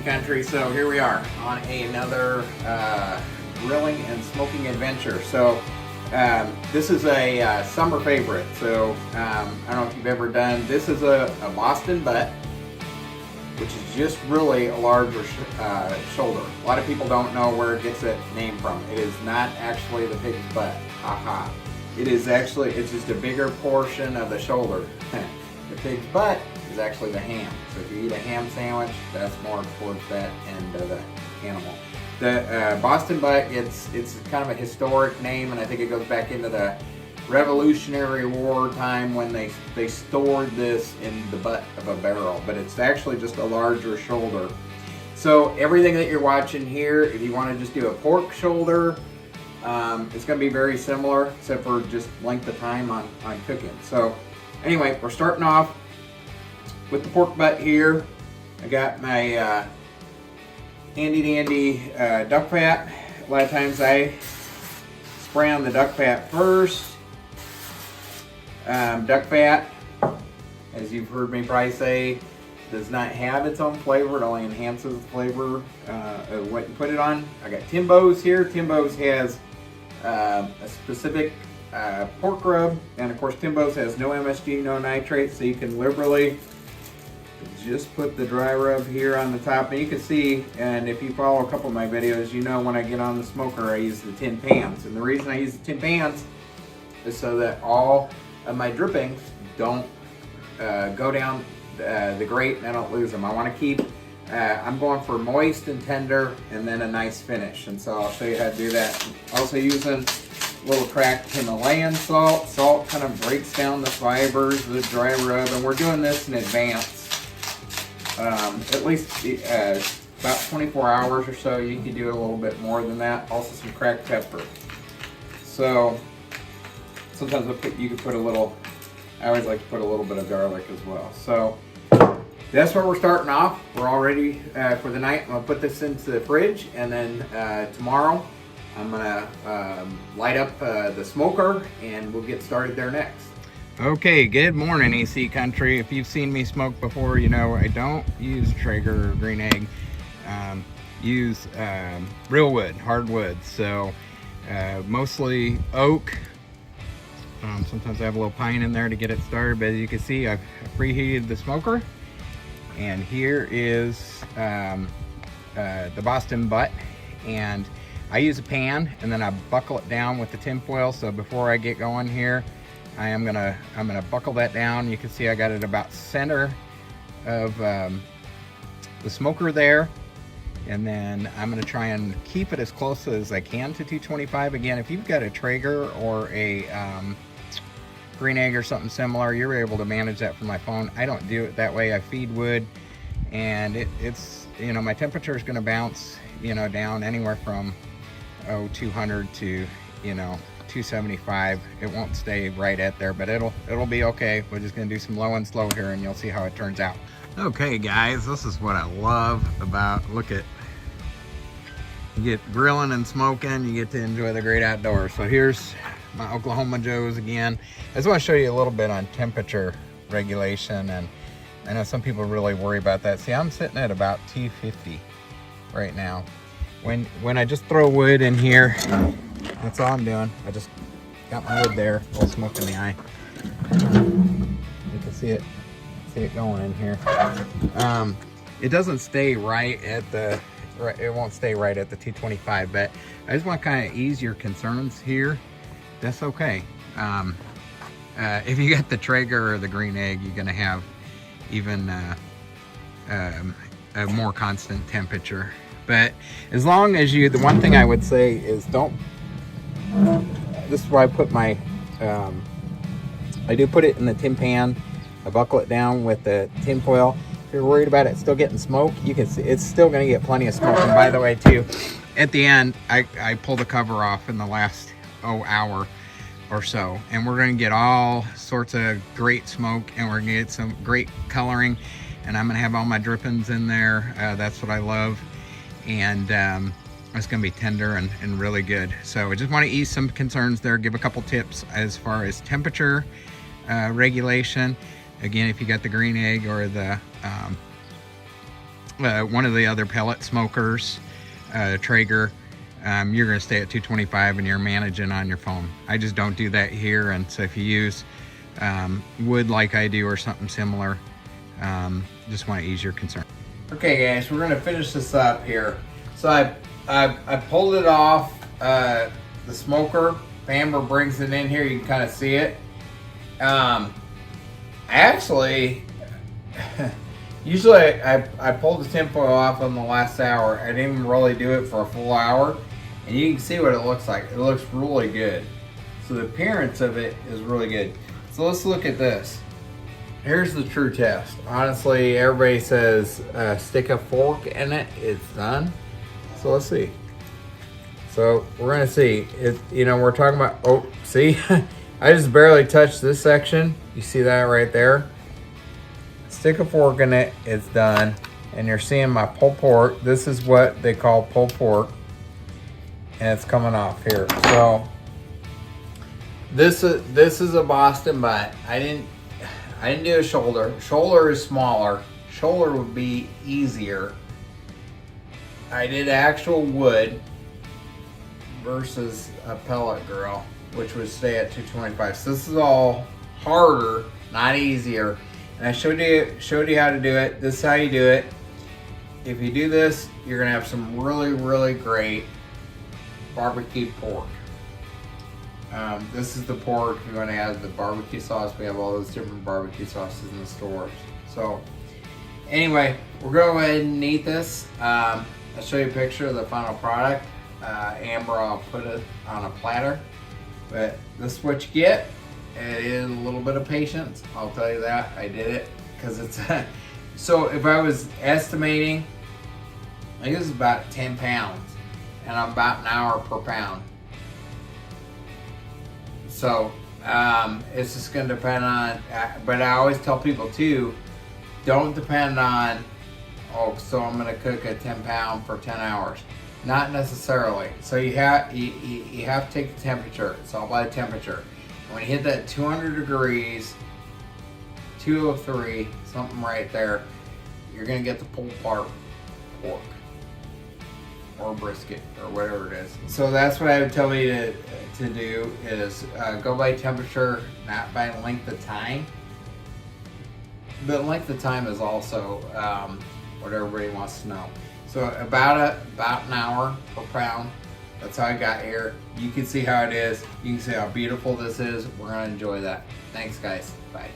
Country. So here we are on another grilling and smoking adventure. So this is a summer favorite. So I don't know if you've ever done, this is a Boston butt, which is just really a larger shoulder. A lot of people don't know where it gets that name from. It is not actually the pig's butt. Haha. It is actually, it's just a bigger portion of the shoulder. The pig's butt is actually the ham. So if you eat a ham sandwich, that's more towards that end of the animal. The Boston butt, it's kind of a historic name, and I think it goes back into the Revolutionary War time when they stored this in the butt of a barrel, but it's actually just a larger shoulder. So everything that you're watching here, if you want to just do a pork shoulder, it's going to be very similar, except for just length of time on cooking. So anyway, we're starting off with the pork butt here. I got my handy dandy duck fat. A lot of times I spray on the duck fat first. Duck fat, as you've heard me probably say, does not have its own flavor. It only enhances the flavor of what you put it on. I got Timbo's here. Timbo's has a specific pork rub, and of course Timbo's has no MSG, no nitrates, so you can liberally just put the dry rub here on the top. And you can see, and if you follow a couple of my videos, you know when I get on the smoker I use the tin pans. And the reason I use the tin pans is so that all of my drippings don't go down the grate and I don't lose them. I want to keep, I'm going for moist and tender and then a nice finish. And so I'll show you how to do that. Also using a little cracked Himalayan salt. Salt kind of breaks down the fibers of the dry rub, and we're doing this in advance. At least about 24 hours or so. You can do a little bit more than that. Also some cracked pepper. So sometimes you can put a little, I always like to put a little bit of garlic as well. So that's where we're starting off. We're all ready for the night. I'm gonna put this into the fridge, and then tomorrow I'm gonna light up the smoker and we'll get started there next. Okay, good morning EC Country. If you've seen me smoke before, you know I don't use Traeger or green egg. Use real wood, hardwood. So mostly oak. Sometimes I have a little pine in there to get it started, but as you can see, I've preheated the smoker. And here is the Boston butt. And I use a pan, and then I buckle it down with the tin foil. So before I get going here, I'm gonna buckle that down. You can see I got it about center of the smoker there. And then I'm gonna try and keep it as close as I can to 225. Again, if you've got a Traeger or a green egg or something similar, you're able to manage that from my phone. I don't do it that way. I feed wood, and it's, you know, my temperature is going to bounce, you know, down anywhere from 200 to, you know, 275. It won't stay right at there, but it'll be okay. We're just going to do some low and slow here, and you'll see how it turns out. Okay guys, this is what I love about, look at, you get grilling and smoking, you get to enjoy the great outdoors. So here's my Oklahoma Joes again. I just want to show you a little bit on temperature regulation, and I know some people really worry about that. See, I'm sitting at about 250 right now. When I just throw wood in here, that's all I'm doing. I just got my wood there, a little smoke in the eye. You can see it going in here. It doesn't stay right at the, it won't stay right at the 225, but I just want to kind of ease your concerns here. That's okay. If you got the Traeger or the green egg, you're gonna have even a more constant temperature. But as long as you, the one thing I would say is don't, this is why I put my, I do put it in the tin pan. I buckle it down with the tin foil. If you're worried about it still getting smoke, you can see it's still gonna get plenty of smoke. And by the way too, at the end, I pull the cover off in the last hour or so, and we're going to get all sorts of great smoke, and we're going to get some great coloring, and I'm going to have all my drippings in there. That's what I love, and it's going to be tender and really good. So I just want to ease some concerns there, give a couple tips as far as temperature regulation. Again, if you got the green egg or the one of the other pellet smokers, Traeger, you're going to stay at 225 and you're managing on your phone. I just don't do that here. And so if you use wood like I do or something similar, just want to ease your concern. Okay guys, we're gonna finish this up here. So I pulled it off the smoker. Amber brings it in here, you can kind of see it. Actually, usually I pulled the Timbo off on the last hour. I didn't even really do it for a full hour. And you can see what it looks like. It looks really good. So the appearance of it is really good. So let's look at this. Here's the true test. Honestly, everybody says stick a fork in it, it's done. So let's see. So we're gonna see. We're talking about, oh, see? I just barely touched this section. You see that right there? Stick a fork in it, it's done. And you're seeing my pulled pork. This is what they call pulled pork. And it's coming off here. So this is a Boston butt. I didn't do a shoulder. Shoulder is smaller. Shoulder would be easier. I did actual wood versus a pellet grill, which would stay at 225. So this is all harder, not easier. And I showed you how to do it. This is how you do it. If you do this, you're gonna have some really, really great barbecued pork. This is the pork. If you want to add the barbecue sauce, we have all those different barbecue sauces in the stores. So anyway, we're going to go ahead and eat this. I'll show you a picture of the final product. Amber, I'll put it on a platter. But this is what you get. It is a little bit of patience. I'll tell you that. I did it because it's so if I was estimating, I think this is about 10 pounds and I'm about an hour per pound. So it's just going to depend on, but I always tell people too, don't depend on, oh, so I'm going to cook a 10 pound for 10 hours. Not necessarily. So you have to take the temperature. It's all by the temperature. When you hit that 200 degrees, 203, something right there, you're going to get the pulled apart pork or brisket or whatever it is. So that's what I would tell you to do is go by temperature, not by length of time. But length of time is also what everybody wants to know. So about an hour per pound. That's how I got here. You can see how it is. You can see how beautiful this is. We're gonna enjoy that. Thanks guys. Bye.